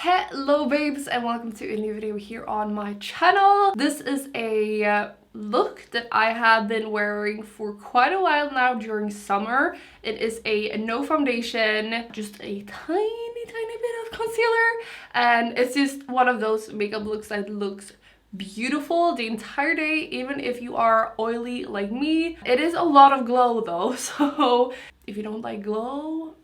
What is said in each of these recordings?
Hello babes and welcome to a new video here on my channel. This is a look that I have been wearing for quite a while now during summer. It is a no foundation, just a tiny bit of concealer, and it's just one of those makeup looks that looks beautiful the entire day, even if you are oily like me. It is a lot of glow though, so if you don't like glow,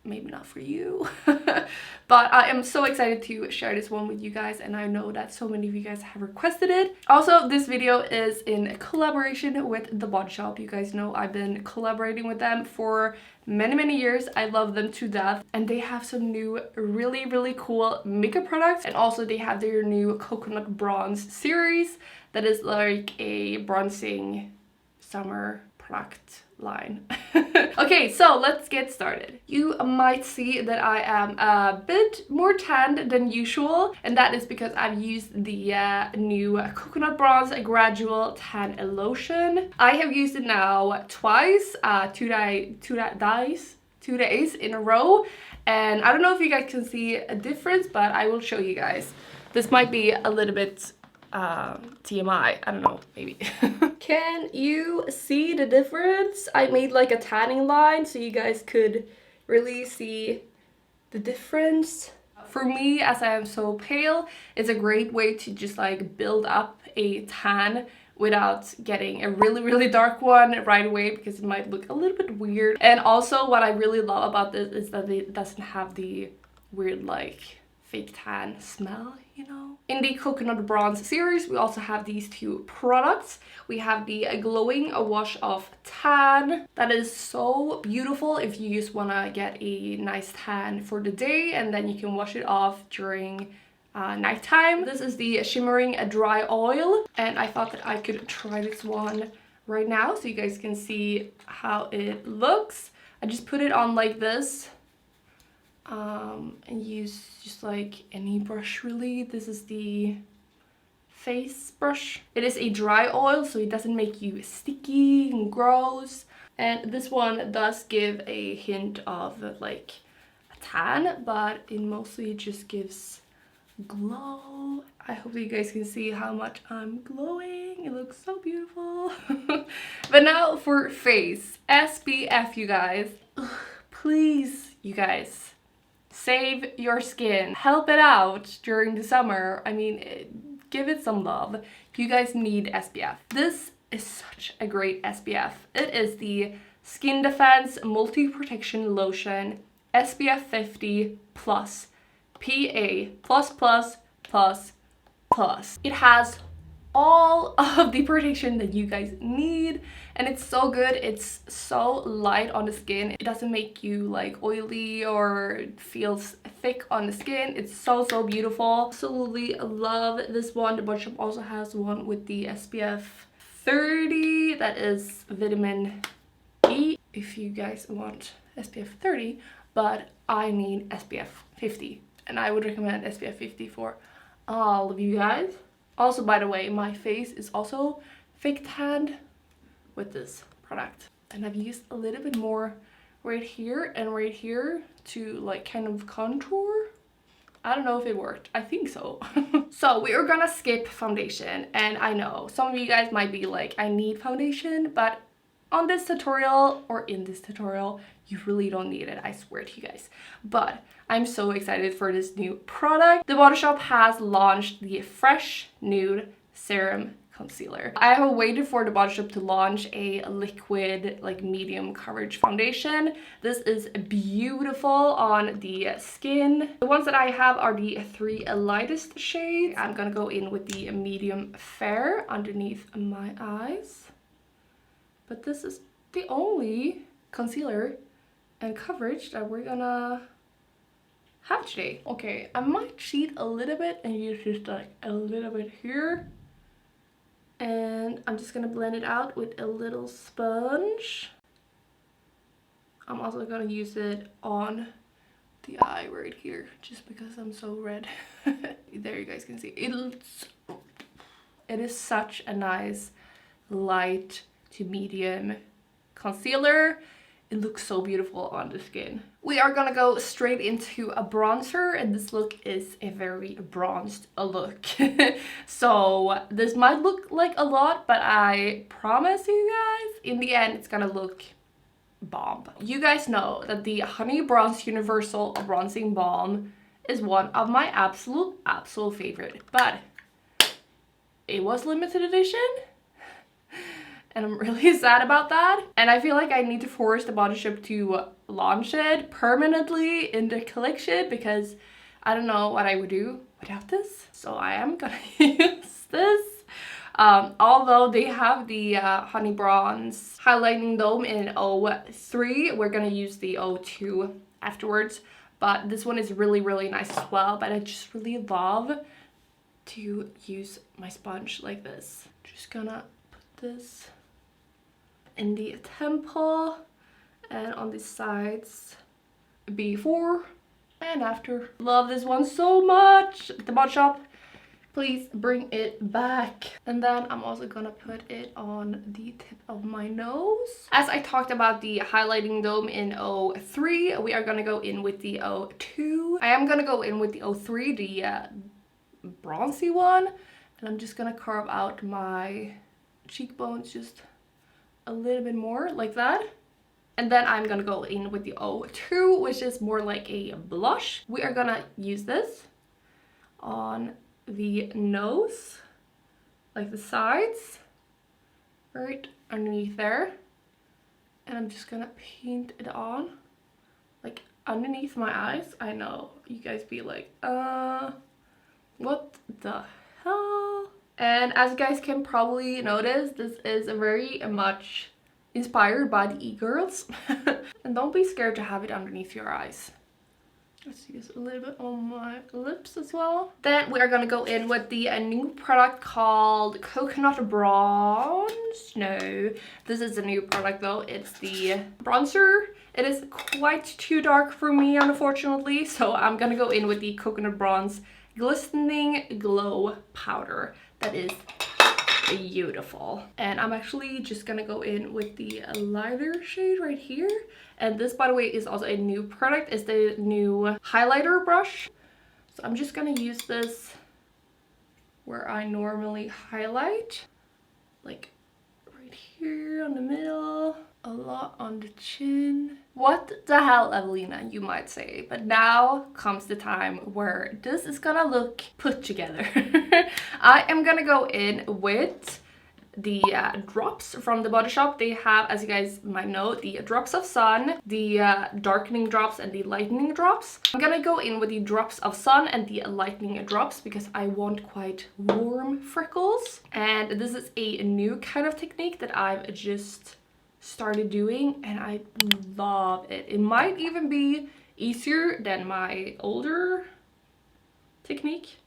maybe not for you. But I am so excited to share this one with you guys, and I know that so many of you guys have requested it. Also, this video is in collaboration with The Body Shop. You guys know I've been collaborating with them for many years. I love them to death, and they have some new really cool makeup products, and also they have their new coconut bronze series that is like a bronzing summer product line. Okay, so let's get started. You might see that I am a bit more tanned than usual, and that is because I've used the new coconut bronze gradual tan lotion. I have used it now twice, 2 days in a row, and I don't know if you guys can see a difference, but I will show you guys. This might be a little bit TMI, I don't know, maybe. Can you see the difference? I made like a tanning line so you guys could really see the difference. For me, as I am so pale, it's a great way to just like build up a tan without getting a really dark one right away, because it might look a little bit weird. And also what I really love about this is that it doesn't have the weird like fake tan smell, you know. In the coconut bronze series, we also have these two products. We have the glowing wash off tan that is so beautiful if you just want to get a nice tan for the day, and then you can wash it off during nighttime. This is the shimmering dry oil, and I thought that I could try this one right now so you guys can see how it looks. I just put it on like this, and use just like any brush really. This is the face brush. It is a dry oil, so it doesn't make you sticky and gross, and this one does give a hint of like a tan, but it mostly just gives glow. I hope that you guys can see how much I'm glowing. It looks so beautiful. But now for face SPF, you guys. Ugh, please, you guys, save your skin, help it out during the summer. I mean, give it some love. You guys need SPF. This is such a great SPF. It is the Skin Defense Multi Protection Lotion SPF 50 plus PA plus. It has all of the protection that you guys need, and it's so good. It's so light on the skin. It doesn't make you like oily or feels thick on the skin. It's so beautiful. Absolutely love this one. The Body Shop also has one with the SPF 30 that is vitamin E if you guys want SPF 30, but I need SPF 50, and I would recommend SPF 50 for all of you guys. Also, by the way, my face is also fake tanned with this product, and I've used a little bit more right here and right here to like kind of contour. I don't know if it worked. I think so. So we are gonna skip foundation, and I know some of you guys might be like, I need foundation, but on this tutorial, or in this tutorial, you really don't need it, I swear to you guys. But I'm so excited for this new product. The Body Shop has launched the Fresh Nude Serum Concealer. I have waited for the Body Shop to launch a liquid, like medium coverage foundation. This is beautiful on the skin. The ones that I have are the 3 lightest shades. I'm gonna go in with the medium fair underneath my eyes. But this is the only concealer and coverage that we're gonna have today. Okay, I might cheat a little bit and use just like a little bit here. And I'm just gonna blend it out with a little sponge. I'm also gonna use it on the eye right here, just because I'm so red. There you guys can see. It is such a nice light to medium concealer. it looks so beautiful on the skin. We are gonna go straight into a bronzer, and this look is a very bronzed look. So this might look like a lot, but I promise you guys, in the end, it's gonna look bomb. You guys know that the Honey Bronze Universal Bronzing Balm is one of my absolute favorite, but it was limited edition. And I'm really sad about that. And I feel like I need to force the Body Shop to launch it permanently in the collection because I don't know what I would do without this. So I am gonna use this. Although they have the Honey Bronze Highlighting Dome in 03, we're gonna use the 02 afterwards. But this one is really, really nice as well. But I just really love to use my sponge like this. Just gonna put this in the temple and on the sides before and after. Love this one so much. The Body Shop, please bring it back. And then I'm also gonna put it on the tip of my nose. As I talked about the Highlighting Dome in 03, we are gonna go in with the 02. I am gonna go in with the 03, the bronzy one, and I'm just gonna carve out my cheekbones just a little bit more like that. And then I'm gonna go in with the 02, which is more like a blush. We are gonna use this on the nose, like the sides, right underneath there. And I'm just gonna paint it on, like underneath my eyes. I know you guys be like, what the hell? And as you guys can probably notice, this is very much inspired by the e-girls. And don't be scared to have it underneath your eyes. Let's use a little bit on my lips as well. Then we are gonna go in with the new product called Coconut Bronze. No, this is a new product though. It's the bronzer. It is quite too dark for me, unfortunately. So I'm gonna go in with the Coconut Bronze Glistening Glow Powder. That is beautiful. And I'm actually just gonna go in with the lighter shade right here. And this, by the way, is also a new product. It's the new highlighter brush. So I'm just gonna use this where I normally highlight, like right here on the middle, a lot on the chin. What the hell, Evelina, you might say. But now comes the time where this is gonna look put together. I am gonna go in with the drops from the Body Shop. They have, as you guys might know, the drops of sun, the darkening drops, and the lightening drops. I'm gonna go in with the drops of sun and the lightening drops because I want quite warm freckles. And this is a new kind of technique that I've just started doing, and I love it. It might even be easier than my older technique.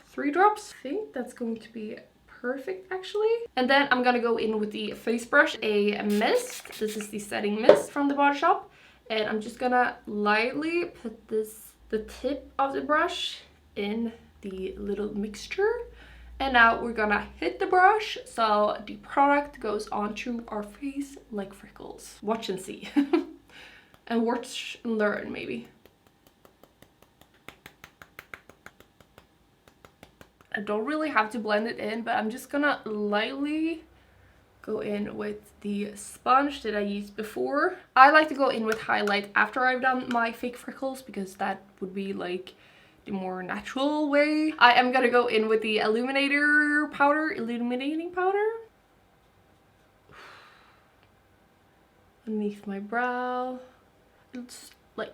3 drops. I think that's going to be perfect actually. And then I'm gonna go in with the face brush, a mist. This is the setting mist from the Body Shop, and I'm just gonna lightly put the tip of the brush in the little mixture. And now we're gonna hit the brush so the product goes onto our face like freckles. Watch and see. And watch and learn, maybe. I don't really have to blend it in, but I'm just gonna lightly go in with the sponge that I used before. I like to go in with highlight after I've done my fake freckles because that would be like the more natural way. I am gonna go in with the illuminating powder underneath my brow. It's like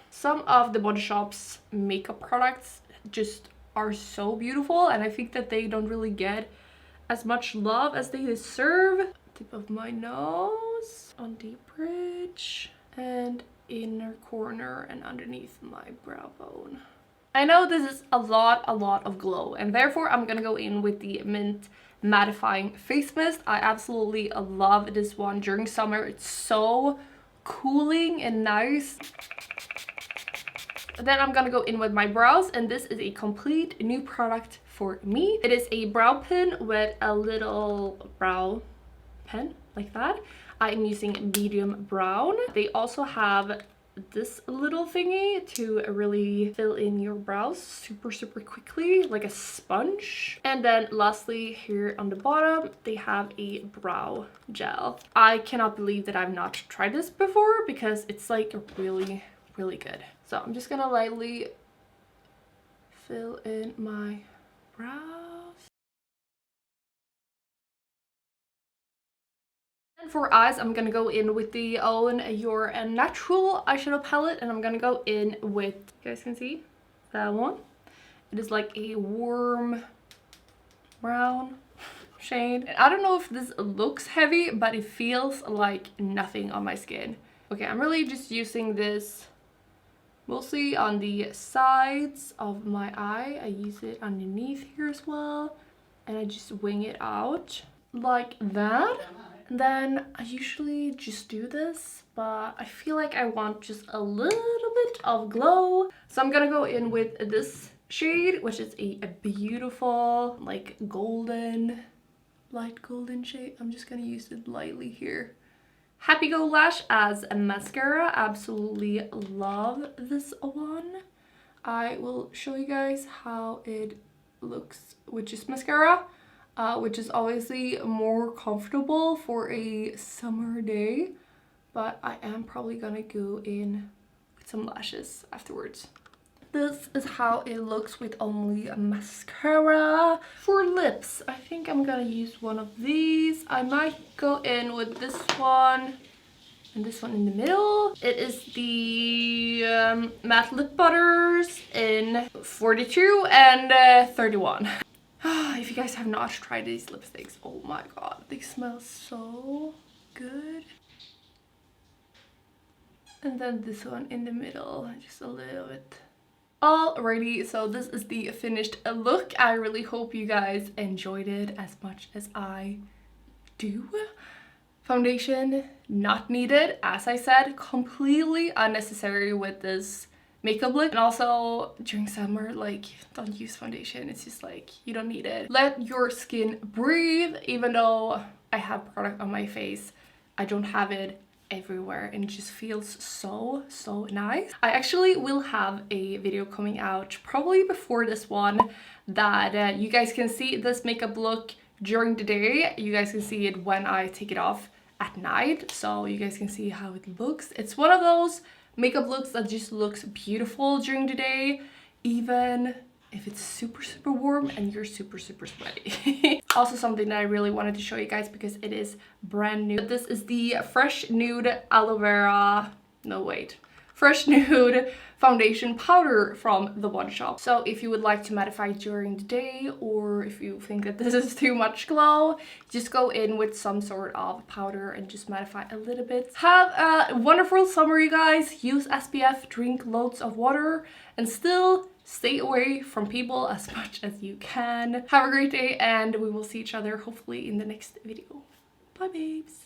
some of the Body Shop's makeup products just are so beautiful, and I think that they don't really get as much love as they deserve. Tip of my nose, on the bridge, and inner corner and underneath my brow bone. I know this is a lot of glow, and therefore I'm gonna go in with the Mint Mattifying Face Mist. I absolutely love this one during summer. It's so cooling and nice. Then I'm gonna go in with my brows, and this is a complete new product for me. It is a brow pin with a little brow pen like that. I'm using medium brown. They also have this little thingy to really fill in your brows super quickly, like a sponge. And then lastly, here on the bottom, they have a brow gel. I cannot believe that I've not tried this before because it's like really good. So I'm just gonna lightly fill in my brows. And for eyes, I'm gonna go in with the Own Your Natural eyeshadow palette, and I'm gonna go in with, you guys can see that one. It is like a warm brown shade. And I don't know if this looks heavy, but it feels like nothing on my skin. Okay, I'm really just using this mostly on the sides of my eye. I use it underneath here as well, and I just wing it out like that. And then I usually just do this, but I feel like I want just a little bit of glow. So I'm gonna go in with this shade, which is a beautiful like golden, light golden shade. I'm just gonna use it lightly here. Happy Go Lash as a mascara. Absolutely love this one. I will show you guys how it looks with just mascara, which is obviously more comfortable for a summer day, but I am probably gonna go in with some lashes afterwards. This is how it looks with only a mascara. For lips, I think I'm gonna use one of these. I might go in with this one and this one in the middle. It is the matte lip butters in 42 and 31. If you guys have not tried these lipsticks, oh my god, they smell so good. And then this one in the middle, just a little bit. Alrighty, so this is the finished look. I really hope you guys enjoyed it as much as I do. Foundation not needed, as I said, completely unnecessary with this makeup look. And also during summer, like, don't use foundation. It's just like, you don't need it. Let your skin breathe. Even though I have product on my face, I don't have it everywhere, and it just feels so nice. I actually will have a video coming out probably before this one that you guys can see this makeup look during the day. You guys can see it when I take it off at night, so you guys can see how it looks. It's one of those makeup looks that just looks beautiful during the day, even if it's super warm and you're super sweaty. Also something that I really wanted to show you guys because it is brand new. This is the Fresh Nude Aloe Vera, no wait, Fresh Nude foundation powder from the One Shop. So if you would like to mattify during the day, or if you think that this is too much glow, just go in with some sort of powder and just mattify a little bit. Have a wonderful summer, you guys. Use SPF, drink loads of water, and still stay away from people as much as you can. Have a great day, and we will see each other hopefully in the next video. Bye babes.